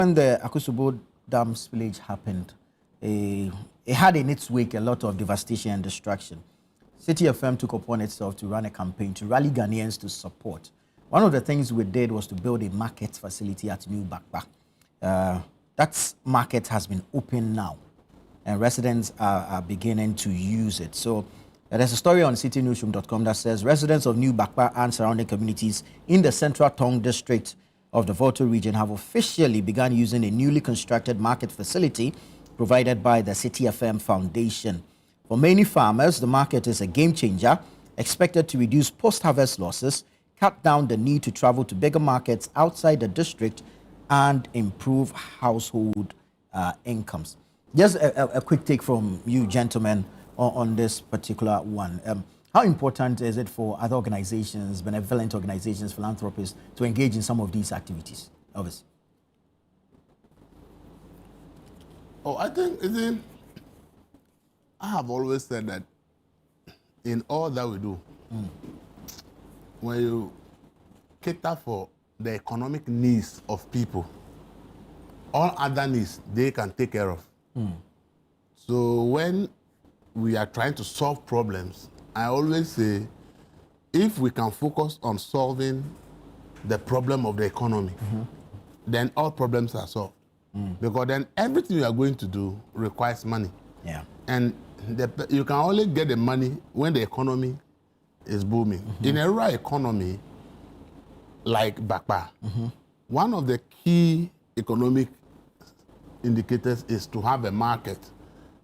When the Akusubo Dam spillage happened, it had in its wake a lot of devastation and destruction. Citi FM took upon itself to run a campaign to rally Ghanaians to support. One of the things we did was to build a market facility at New Bakpa. That market has been open now, and residents are beginning to use it. So there's a story on citinewsroom.com that says residents of New Bakpa and surrounding communities in the Central Tong district of the Volta region have officially begun using a newly constructed market facility provided by the Citi FM Foundation. For many farmers, the market is a game changer, expected to reduce post-harvest losses, cut down the need to travel to bigger markets outside the district, and improve household incomes. Just a quick take from you, gentlemen, on this particular one. How important is it for other organizations, benevolent organizations, philanthropists, to engage in some of these activities? Elvis. Oh, I think I have always said that in all that we do, when you cater for the economic needs of people, all other needs they can take care of. So when we are trying to solve problems, I always say, if we can focus on solving the problem of the economy, then all problems are solved. Because then everything you are going to do requires money. Yeah. And you can only get the money when the economy is booming. In a rural economy like Bakpa, one of the key economic indicators is to have a market.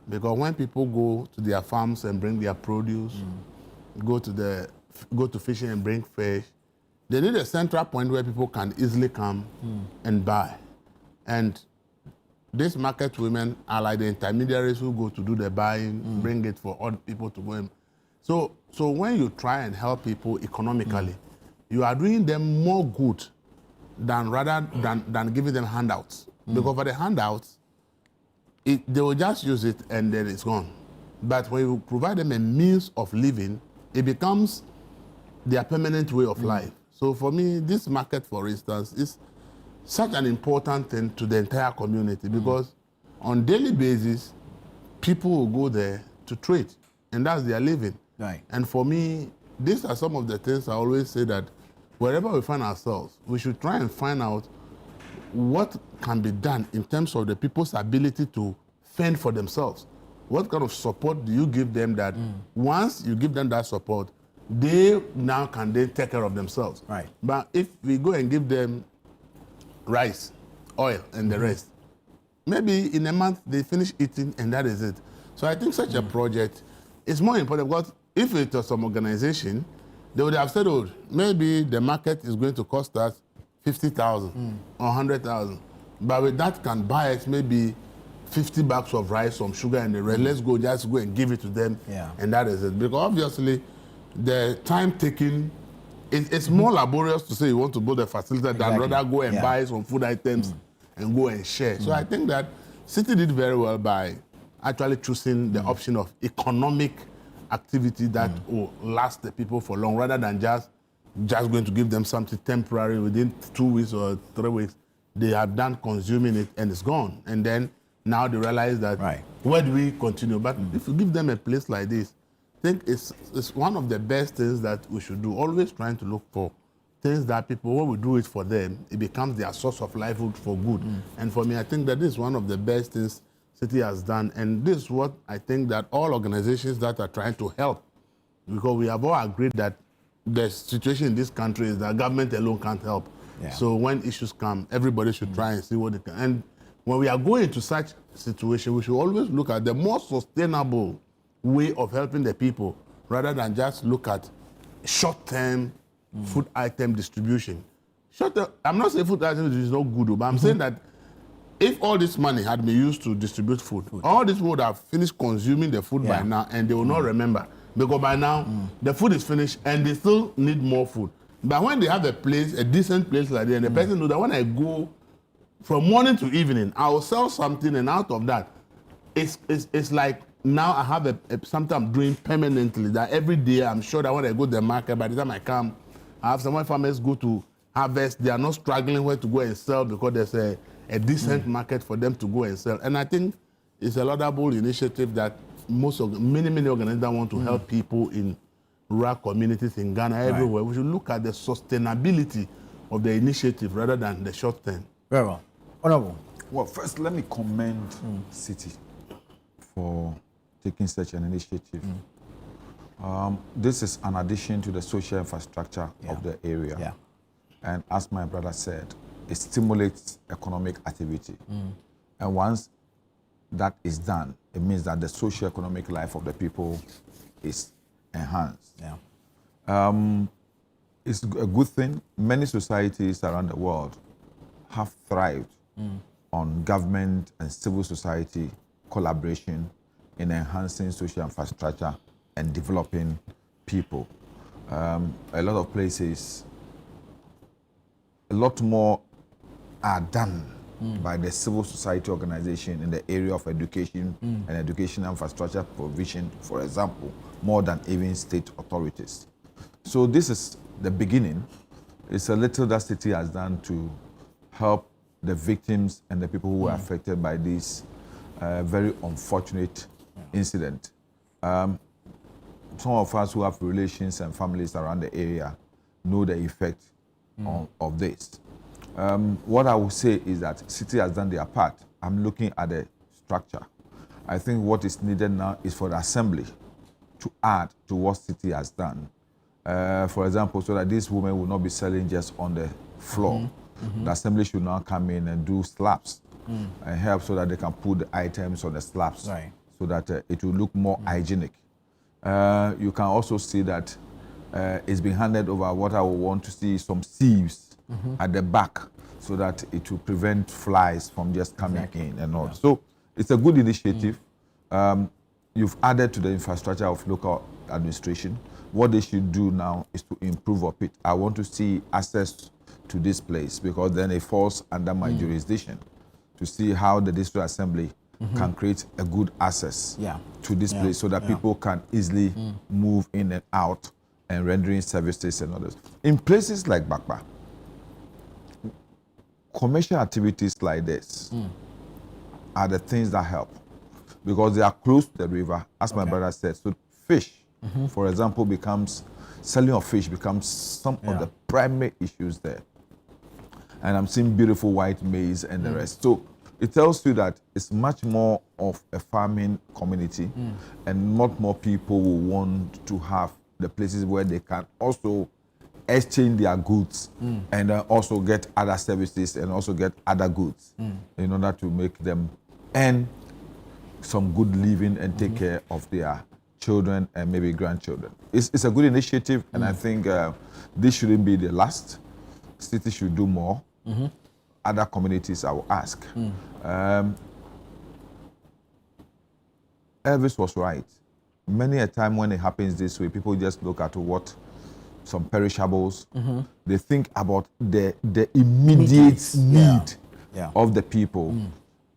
Because when people go to their farms and bring their produce, go to fishing and bring fish, they need a central point where people can easily come and buy. And these market women are like the intermediaries who go to do the buying, bring it for other people to go in. So when you try and help people economically, you are doing them more good than giving them handouts. Because for the handouts, they will just use it and then it's gone. But when you provide them a means of living, it becomes their permanent way of life. So for me, this market, for instance, is such an important thing to the entire community because on a daily basis, people will go there to trade, and that's their living. Right. And for me, these are some of the things I always say that wherever we find ourselves, we should try and find out what can be done in terms of the people's ability to fend for themselves. What kind of support do you give them that once you give them that support, they now can then take care of themselves. Right. But if we go and give them rice, oil, and the rest, maybe in a month they finish eating and that is it. So I think such a project is more important because if it was some organization, they would have said, oh, maybe the market is going to cost us 50,000 or 100,000. But with that can buy it maybe 50 bags of rice, some sugar and the rest. Let's just go and give it to them. Yeah. And that is it. Because obviously the time taken, it's more laborious to say you want to build a facility than rather go and buy some food items and go and share. So I think that Citi did very well by actually choosing the option of economic activity that will last the people for long rather than just going to give them something temporary within 2 weeks or 3 weeks. They have done consuming it and it's gone. And then now they realize that where do we continue? But if you give them a place like this, I think it's one of the best things that we should do. Always trying to look for things that people, when we do it for them, it becomes their source of livelihood for good. And for me, I think that this is one of the best things Citi has done. And this is what I think that all organizations that are trying to help, because we have all agreed that the situation in this country is that government alone can't help. Yeah. So when issues come, everybody should try and see what they can. And when we are going into such situation, we should always look at the more sustainable way of helping the people rather than just look at short-term food item distribution. I'm not saying food item is not good, but I'm saying that if all this money had been used to distribute food, all these people would have finished consuming the food by now and they will not remember. Because by now, the food is finished and they still need more food. But when they have a place, a decent place like that, and the person knows that when I go from morning to evening, I will sell something, and out of that, it's like now I have something I'm doing permanently, that every day I'm sure that when I go to the market, by the time I come, I have some farmers go to harvest, they are not struggling where to go and sell because there's a decent market for them to go and sell. And I think it's a laudable initiative that many organizations want to help people in rural communities in Ghana, everywhere. We should look at the sustainability of the initiative rather than the short term. Very well. Honorable. Well, first, let me commend Citi for taking such an initiative. This is an addition to the social infrastructure of the area. Yeah. And as my brother said, it stimulates economic activity. And once that is done, it means that the socio-economic life of the people is enhanced. Yeah. It's a good thing. Many societies around the world have thrived on government and civil society collaboration in enhancing social infrastructure and developing people. A lot of places, a lot more are done by the civil society organization in the area of education and educational infrastructure provision, for example, more than even state authorities. So this is the beginning. It's a little that Citi has done to help the victims and the people who were affected by this very unfortunate incident. Some of us who have relations and families around the area know the effect of this. What I would say is that Citi has done their part. I'm looking at the structure. I think what is needed now is for the assembly to add to what Citi has done. For example, so that these women will not be selling just on the floor. The assembly should now come in and do slabs and help so that they can put the items on the slabs so that it will look more hygienic. You can also see that it's been handed over. What I would want to see is some sieves at the back so that it will prevent flies from just coming in and all. So it's a good initiative. You've added to the infrastructure of local administration. What they should do now is to improve up it. I want to see access to this place because then it falls under my jurisdiction to see how the district assembly can create a good access to this place so that people can easily move in and out and rendering services and others. In places like Bakpa, commercial activities like this are the things that help because they are close to the river, as my brother said. So fish, for example, selling of fish becomes some of the primary issues there. And I'm seeing beautiful white maize and the rest. So it tells you that it's much more of a farming community and not more people will want to have the places where they can also exchange their goods and also get other services and also get other goods in order to make them earn some good living and take care of their children and maybe grandchildren. It's a good initiative and I think this shouldn't be the last. Citi should do more. Other communities, I will ask. Elvis was right. Many a time when it happens this way, people just look at what some perishables. They think about the immediate need of the people,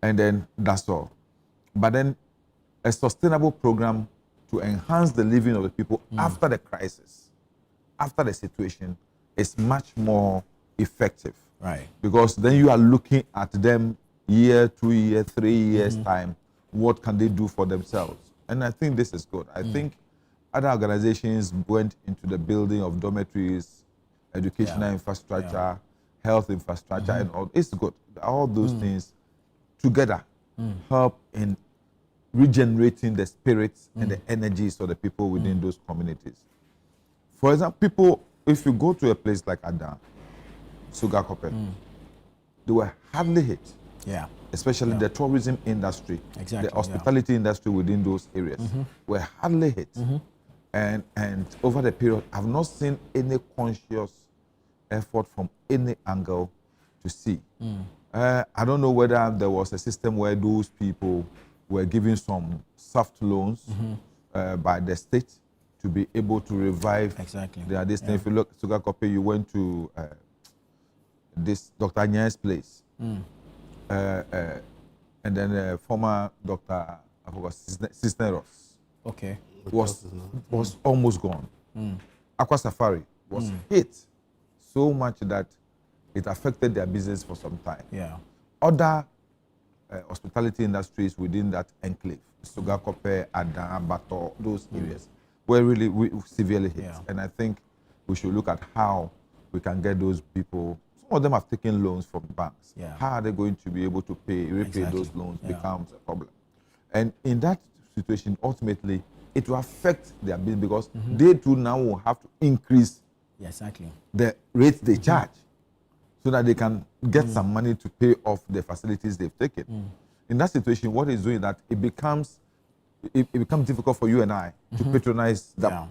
and then that's all. But then a sustainable program to enhance the living of the people after the crisis, after the situation, is much more effective. Right. Because then you are looking at them year, 2 years, 3 years time. What can they do for themselves? And I think this is good. I think other organizations went into the building of dormitories, educational infrastructure, health infrastructure, and all. It's good. All those things together help in regenerating the spirits and the energies of the people within those communities. For example, if you go to a place like Ada, Sugar Copper, they were hardly hit. Especially the tourism industry, the hospitality industry within those areas were hardly hit. And over the period, I've not seen any conscious effort from any angle to see. I don't know whether there was a system where those people were given some soft loans by the state to be able to revive their destiny. If you look at Sugar Copper, you went to this Dr. Nya's place. And then former Dr. I forgot, Cisneros was almost gone. Aqua Safari was hit so much that it affected their business for some time. other hospitality industries within that enclave, Sugakope, Adan, Bato, those areas, were really severely hit. Yeah. And I think we should look at how we can get those people. Some of them have taken loans from banks. Yeah. How are they going to be able to repay Exactly. those loans Yeah. becomes a problem. And in that situation, ultimately, it will affect their business because they too now will have to increase exactly. the rates they charge so that they can get some money to pay off the facilities they've taken. In that situation, what it's doing is that it becomes difficult for you and I to patronize them. Yeah.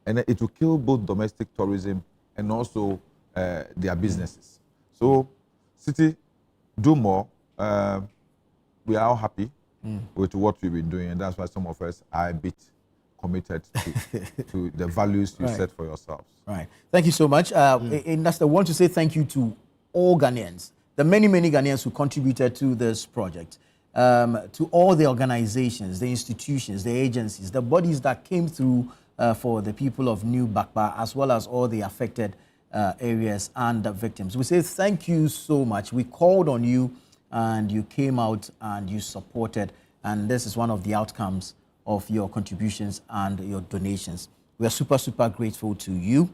And then it will kill both domestic tourism and also their businesses. So, Citi, do more. We are all happy with what you've been doing, and that's why some of us are a bit committed to the values you Right. set for yourselves. Right. Thank you so much. And that's I want to say thank you to all Ghanaians, the many Ghanaians who contributed to this project, to all the organizations, the institutions, the agencies, the bodies that came through for the people of New Bakpa, as well as all the affected areas and the victims. We say thank you so much. We called on you and you came out and you supported, and this is one of the outcomes of your contributions and your donations. We are super grateful to you.